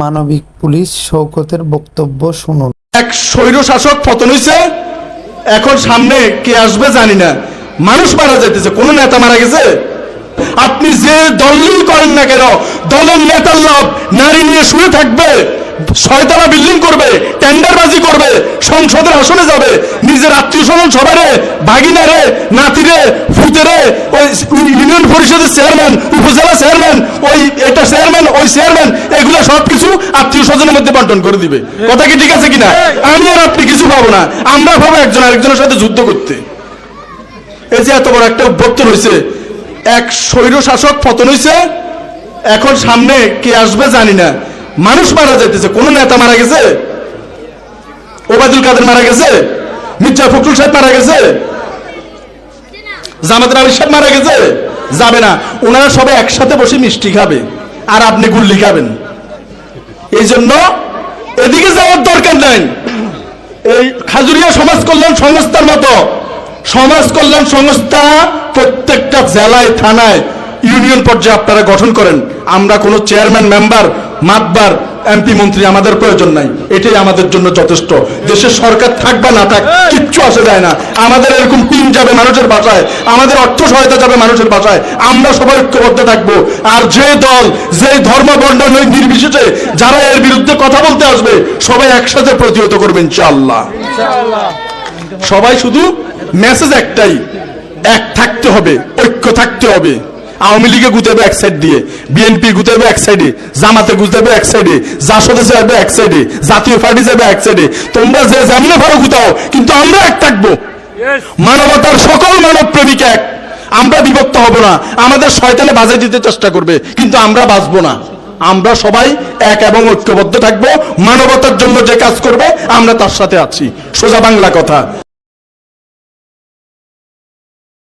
মানবিক পুলিশ শওকতের বক্তব্য শুনুন। এক স্বৈর শাসক পতন হয়েছে, এখন সামনে কে আসবে জানি না। মানুষ মারা যাইতেছে, কোন নেতা মারা গেছে? আপনি যে দলই করেন না কেন, দলের নেতার লাভ নারী নিয়ে শুয়ে থাকবে, ছয়তলা বিল্ডিং করবে, টেন্ডারবাজি করবে, সংসদের আসনে যাবে, নিজের আত্মীয় স্বজন সবারে, ভাগিনারে, নাতিরে, ফুতেরে, ওই ইউনিয়ন পরিষদের চেয়ারম্যান, উপজেলা চেয়ারম্যান, ওই এটা চেয়ারম্যান, ওই চেয়ারম্যান, এগুলো সবকিছু আত্মীয় স্বজনের মধ্যে বন্টন করে দিবে। কথা কি ঠিক আছে কিনা? আমি আর আপনি কিছু পাবো না, আমরা পাবো একজন আরেকজনের সাথে যুদ্ধ করতে। এই যে এত বড় একটা অভ্যর্থন হয়েছে, এক স্বৈর শাসক পতন হয়েছে, এখন সামনে কে আসবে জানি না। মানুষ মারা যাইতেছে, কোন নেতা মারা গেছে? ওবায়দুল কাদের মারা গেছে? মির্জা ফখরুল সাহেব মারা গেছে? জামাতের আলী সাহেব মারা গেছে? যাবে না, ওনারা সবাই একসাথে বসে মিষ্টি খাবে আর আপনি গুল্লি খাবেন। এই জন্য এদিকে যাওয়ার দরকার নাই। এই খাজুরিয়া সমাজ কল্যাণ সংস্থার মতো সমাজ কল্যাণ সংস্থা প্রত্যেকটা জেলায়, থানায়, ইউনিয়ন পর্যায়ে আপনারা গঠন করেন। আমরা কোনো চেয়ারম্যান, মেম্বার, মাতবার, এমপি, মন্ত্রী আমাদের প্রয়োজন নাই। এটাই আমাদের জন্য যথেষ্ট। দেশের সরকার থাক বা না থাক, কিচ্ছু আসে যায় না। আমাদের এরকম টিম যাবে মানুষের বাসায়, আমাদের অর্থ সহায়তা যাবে মানুষের বাসায়, আমরা সবাই ঐক্যবদ্ধ থাকবো। আর যে দল, যে ধর্ম, বর্ণ নির্বিশেষে যারা এর বিরুদ্ধে কথা বলতে আসবে, সবাই একসাথে প্রতিহত করবে ইনশাআল্লাহ। সবাই শুধু মেসেজ একটাই, এক থাকতে হবে, ঐক্য থাকতে হবে। আওয়ামী লীগে গুতাবে এক সাইড দিয়ে, বিএনপি গুতাবে এক সাইডে, জামাতে গুতাবে এক সাইডে, জাসদে যাবে এক সাইডে, জাতীয় পার্টি যাবে এক সাইডে। তোমরা যে যেমনে পারো গুতাও, কিন্তু আমরা এক থাকবো। মানবতার সকল মানব প্রেমিক এক, আমরা বিভক্ত হব না। আমাদের শয়তানে বাজে দিতে চেষ্টা করবে, কিন্তু আমরা বাঁচবো না। আমরা সবাই এক এবং ঐক্যবদ্ধ থাকবো। মানবতার জন্য যে কাজ করবে আমরা তার সাথে আছি। সোজা বাংলা কথা।